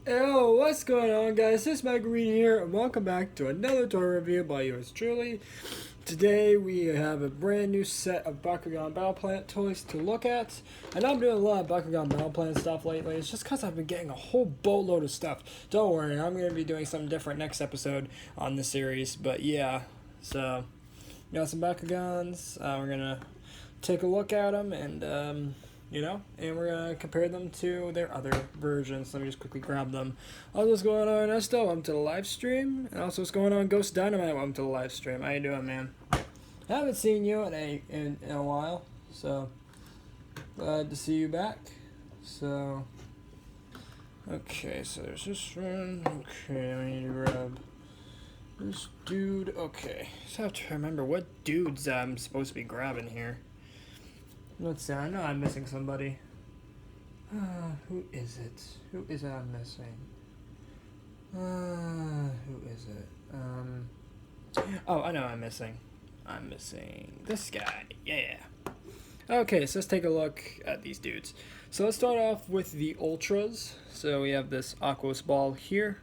Yo, what's going on, guys? This is Mike Green here, and welcome back to another toy review by yours truly. Today we have a brand new set of Bakugan Battle Planet toys to look at. And I'm doing a lot of Bakugan Battle Planet stuff lately. It's just because I've been getting a whole boatload of stuff. Don't worry, I'm going to be doing something different next episode on this series. But yeah, so got some Bakugans. We're going to take a look at them and and we're going to compare them to their other versions. Let me just quickly grab them. Also, what's going on, Esto? Welcome to the live stream. And also, what's going on, Ghost Dynamite? Welcome to the live stream. How you doing, man? I haven't seen you in a while, so glad to see you back. So, okay, so there's this one. Okay, I need to grab this dude. Okay, so I have to remember what dudes I'm supposed to be grabbing here. Let's see, I know I'm missing somebody. Who is it? Who is it I'm missing? Who is it? Oh, I know I'm missing. I'm missing this guy. Yeah. Okay, so let's take a look at these dudes. So let's start off with the Ultras. So we have this Aquos ball here.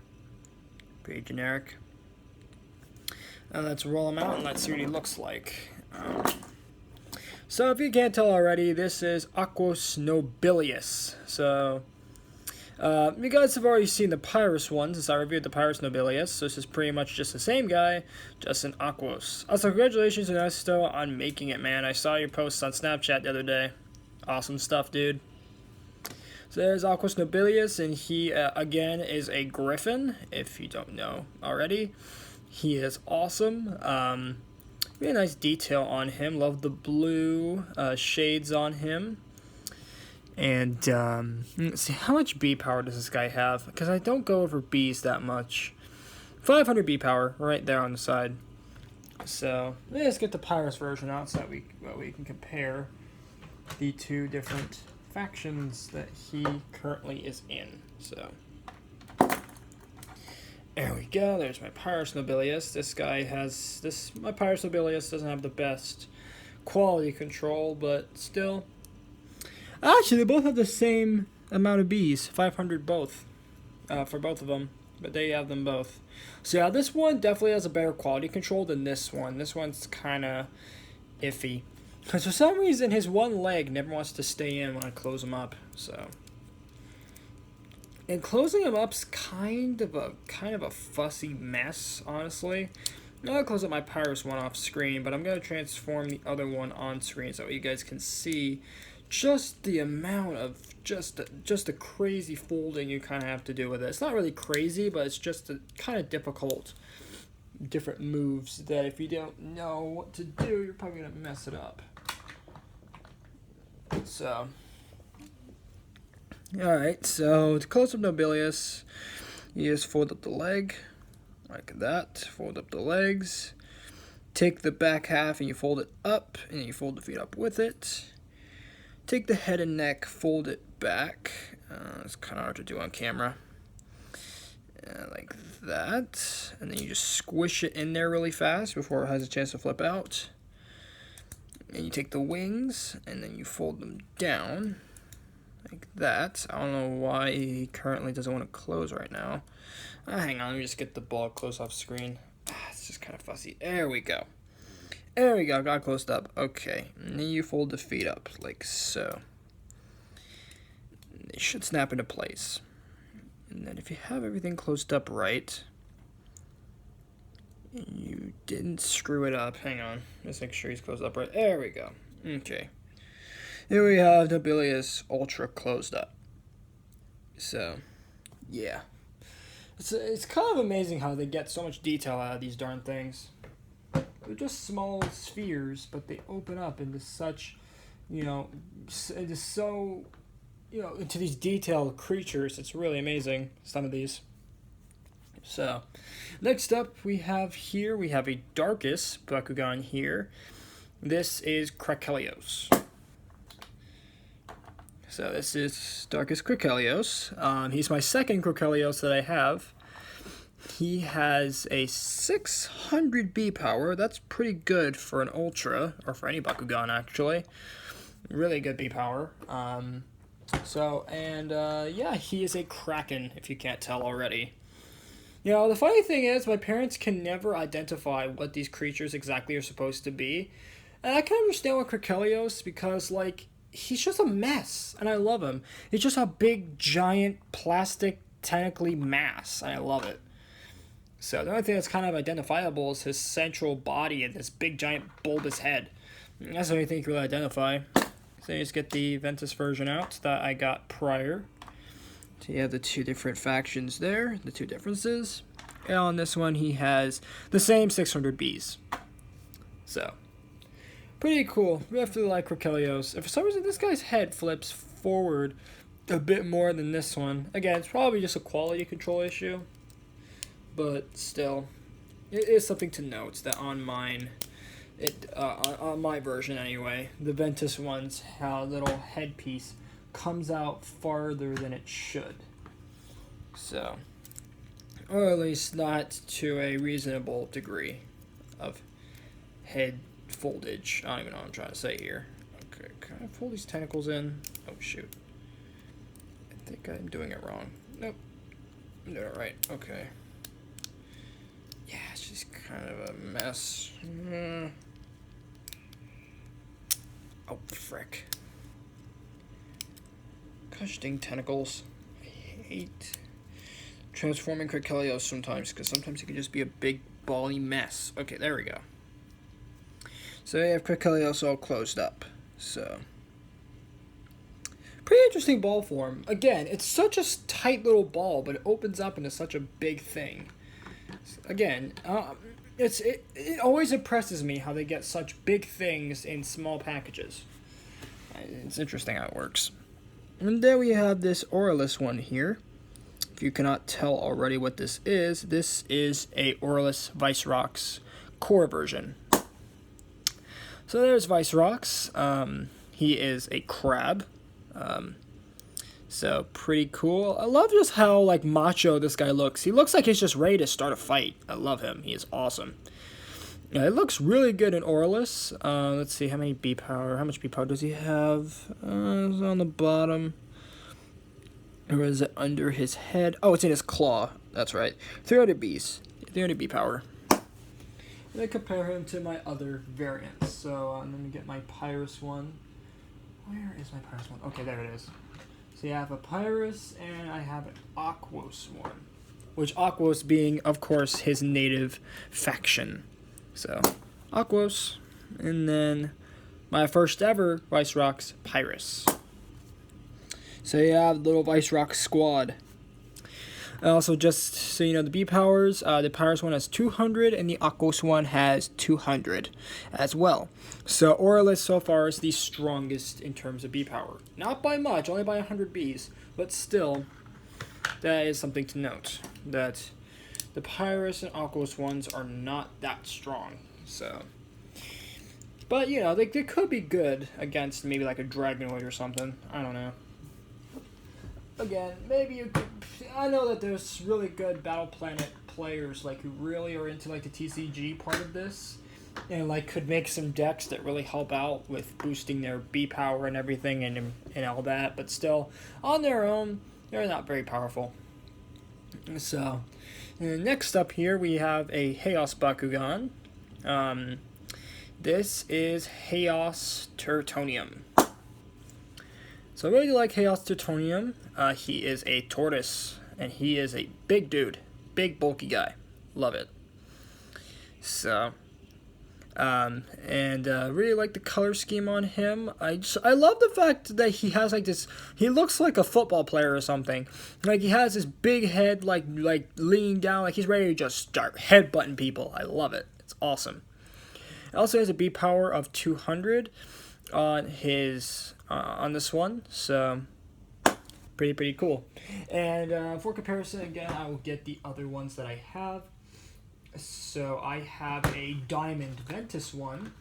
Pretty generic. And let's roll him out and let's see what he looks like. So if you can't tell already, this is Aquos Nobilius. So you guys have already seen the Pyrus one since I reviewed the Pyrus Nobilius. So this is pretty much just the same guy, just an Aquos. Also, congratulations to Nesto on making it, man. I saw your posts on Snapchat the other day. Awesome stuff, dude. So there's Aquos Nobilius, and he, again, is a Griffin, if you don't know already. He is awesome. Really nice detail on him. Love the blue shades on him. And let's see, how much B power does this guy have? Because I don't go over Bs that much. 500 B power right there on the side. So let's get the Pyrus version out so that we can compare the two different factions that he currently is in. So there we go. There's my Pyrus Nobilius. This guy has my Pyrus Nobilius doesn't have the best quality control, but still. Actually, they both have the same amount of Bs, 500 both, for both of them. But they have them both. So yeah, this one definitely has a better quality control than this one. This one's kind of iffy, because for some reason his one leg never wants to stay in when I close him up. So. And closing him up's kind of a fussy mess, honestly. I'm gonna close up my Pyrus one off screen, but I'm gonna transform the other one on screen so you guys can see just the amount of just the crazy folding you kind of have to do with it. It's not really crazy, but it's just a kind of different moves that if you don't know what to do, you're probably gonna mess it up. So. Alright, so to close up Nobilius, you just fold up the leg, like that, fold up the legs, take the back half and you fold it up, and you fold the feet up with it, take the head and neck, fold it back, it's kind of hard to do on camera, like that, and then you just squish it in there really fast before it has a chance to flip out, and you take the wings, and then you fold them down, like that. I don't know why he currently doesn't want to close right now. Hang on, let me just get the ball close off screen. It's just kind of fussy. There we go. There we go, got closed up. Okay, and then you fold the feet up like so. They should snap into place. And then if you have everything closed up right, and you didn't screw it up, hang on, let's make sure he's closed up right. There we go. Okay. Here we have Nobilius Ultra closed up. So, yeah. It's kind of amazing how they get so much detail out of these darn things. They're just small spheres, but they open up into such, into these detailed creatures. It's really amazing, some of these. So, next up we have a Darkest Bakugan here. This is Krakelios. So this is Darkest Krakelios. He's my second Krakelios that I have. He has a 600 B power. That's pretty good for an Ultra, or for any Bakugan actually. Really good B power. So, and yeah, he is a kraken, if you can't tell already. You know, the funny thing is, my parents can never identify what these creatures exactly are supposed to be. And I can understand with Krikelios because, like, he's just a mess, and I love him. He's just a big, giant, plastic, tentacly mass, and I love it. So the only thing that's kind of identifiable is his central body and this big, giant, bulbous head. And that's the only thing you can really identify. So you just get the Ventus version out that I got prior. So you have the two different factions there, the two differences. And on this one, he has the same 600 Bs. So, pretty cool. We have to like Krikelios. And for some reason, this guy's head flips forward a bit more than this one. Again, it's probably just a quality control issue. But still, it is something to note that on mine, on my version anyway, the Ventus one's little headpiece comes out farther than it should. So, or at least not to a reasonable degree of head foldage. I don't even know what I'm trying to say here. Okay, can I pull these tentacles in? Oh, shoot. I think I'm doing it wrong. Nope. I'm doing it right. Okay. Yeah, it's just kind of a mess. Oh, frick. Gosh dang tentacles. I hate transforming Krikelios sometimes, because sometimes it can just be a big bally mess. Okay, there we go. So you have Krikelios all closed up. So, pretty interesting ball form. Again, it's such a tight little ball, but it opens up into such a big thing. Again, it always impresses me how they get such big things in small packages. It's interesting how it works. And then we have this Oralist one here. If you cannot tell already what this is a Oralist Vicerox core version. So there's Vicerox. He is a crab. So pretty cool. I love just how like macho this guy looks. He looks like he's just ready to start a fight. I love him. He is awesome. Yeah, it looks really good in Oralist. Let's see how many B power. How much B power does he have? It's on the bottom. Or is it under his head? Oh, it's in his claw. That's right. 300 Bs. 300 B power. And I compare him to my other variants. So let me get my Pyrus one. Where is my Pyrus one? Okay, there it is. So you have a Pyrus and I have an Aquos one. Which Aquos being, of course, his native faction. So, Aquos. And then my first ever Vicerox, Pyrus. So you have the little Vicerox squad. And also, just so you know, the B powers, the Pyrus one has 200 and the Aquos one has 200 as well. So Oralist so far is the strongest in terms of B power. Not by much, only by 100 Bs, but still, that is something to note. That the Pyrus and Aquos ones are not that strong. So, but you know, they could be good against maybe like a Dragonoid or something. I don't know. Again, maybe you could. I know that there's really good Battle Planet players like who really are into like the TCG part of this, and like could make some decks that really help out with boosting their B power and everything and all that. But still, on their own, they're not very powerful. So, next up here we have a Chaos Bakugan. This is Chaos Tertonium. So I really like Chaos Tertonium. He is a tortoise, and he is a big dude. Big, bulky guy. Love it. So, really like the color scheme on him. I love the fact that he has like this, he looks like a football player or something. Like he has this big head, like leaning down, like he's ready to just start headbutting people. I love it. It's awesome. It also has a B power of 200 on his on this one, so pretty cool. And for comparison, again, I will get the other ones that I have. So I have a Diamond Ventus one,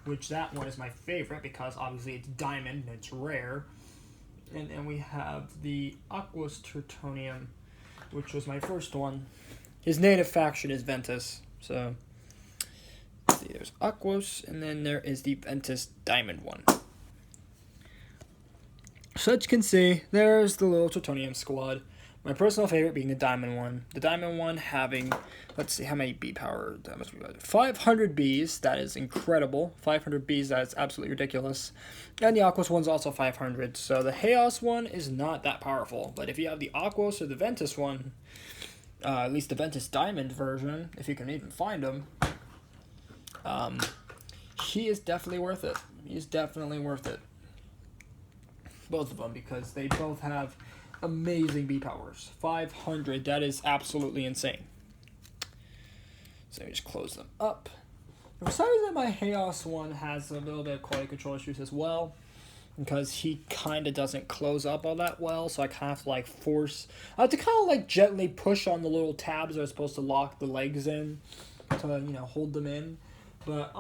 which that one is my favorite because obviously it's diamond and it's rare. And then we have the Aquos Tertonium, which was my first one. His native faction is Ventus, so let's see, there's Aquos, and then there is the Ventus Diamond one. So as you can see, there's the little Tritonium squad. My personal favorite being the Diamond one. The Diamond one having, let's see, how many B power? That must be 500 Bs. That is incredible. 500 Bs, that is absolutely ridiculous. And the Aquos one's also 500. So the Chaos one is not that powerful. But if you have the Aquos or the Ventus one, at least the Ventus Diamond version, if you can even find them, he is definitely worth it. He's definitely worth it. Both of them, because they both have amazing B powers. 500, that is absolutely insane. So let me just close them up. For some reason, my Chaos one has a little bit of quality control issues as well, because he kind of doesn't close up all that well, so I kind of have to like force, I have to kind of like gently push on the little tabs that are supposed to lock the legs in to, you know, hold them in. But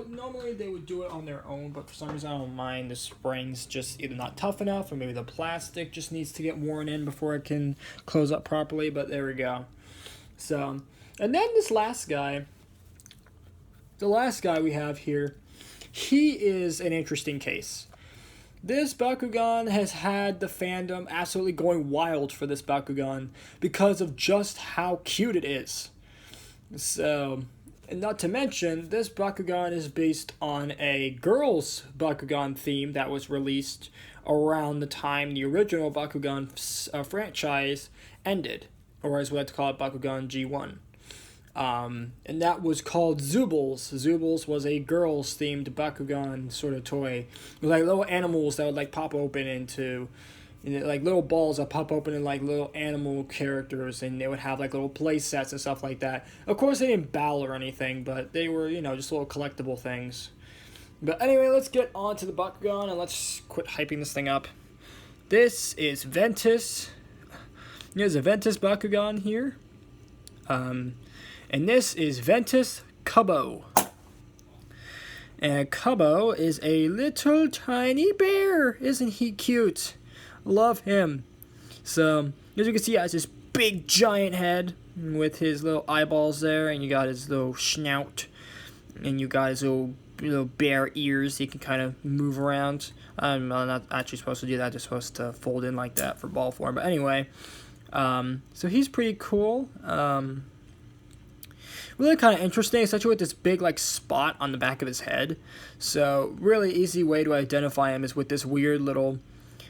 normally they would do it on their own, but for some reason I don't mind. The spring's just either not tough enough, or maybe the plastic just needs to get worn in before it can close up properly, but there we go. So, and then this last guy, the last guy we have here, he is an interesting case. This Bakugan has had the fandom absolutely going wild for this Bakugan because of just how cute it is. So, and not to mention, this Bakugan is based on a girls' Bakugan theme that was released around the time the original Bakugan franchise ended, or as we like to call it, Bakugan G1. And that was called Zoobles. Zoobles was a girls-themed Bakugan sort of toy. With like little animals that would like pop open into, you know, like little balls that pop open in like little animal characters, and they would have like little play sets and stuff like that. Of course, they didn't battle or anything, but they were, you know, just little collectible things. But anyway, let's get on to the Bakugan, and let's quit hyping this thing up. This is Ventus. There's a Ventus Bakugan here. And this is Ventus Kubo. And Kubo is a little tiny bear. Isn't he cute? Love him. So, as you can see, he has this big giant head with his little eyeballs there, and you got his little snout, and you got his little bear ears. He can kind of move around. I'm not actually supposed to do that. Just supposed to fold in like that for ball form. But anyway, so he's pretty cool. Really kind of interesting, especially with this big like spot on the back of his head. So, really easy way to identify him is with this weird little,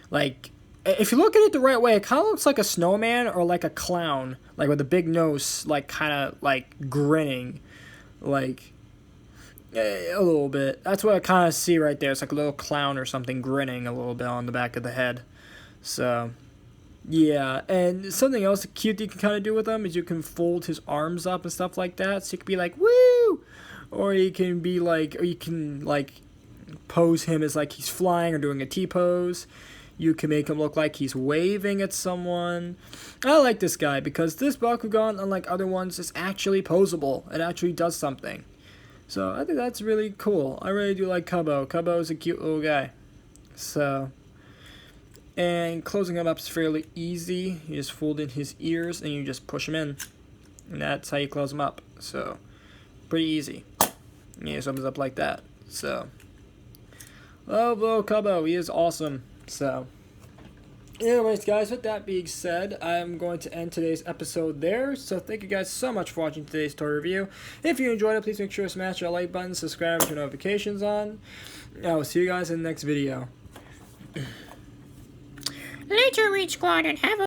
like, if you look at it the right way, it kind of looks like a snowman or like a clown, like with a big nose, like kind of like grinning, like a little bit. That's what I kind of see right there. It's like a little clown or something grinning a little bit on the back of the head. So, yeah, and something else cute you can kind of do with him is you can fold his arms up and stuff like that. So you can be like, woo! Or you can be like, or you can like pose him as like he's flying or doing a T-pose. You can make him look like he's waving at someone. I like this guy because this Bakugan, unlike other ones, is actually posable. It actually does something. So I think that's really cool. I really do like Kubo. Kubo is a cute little guy. So, and closing him up is fairly easy. You just fold in his ears and you just push him in. And that's how you close him up. So, pretty easy. Yeah, it opens up like that. So, love little Kubo. He is awesome. So, anyways, guys, with that being said, I'm going to end today's episode there. So, thank you guys so much for watching today's toy review. If you enjoyed it, please make sure to smash that like button, subscribe, and turn notifications on. I will see you guys in the next video. Later, Reach Squad, and have a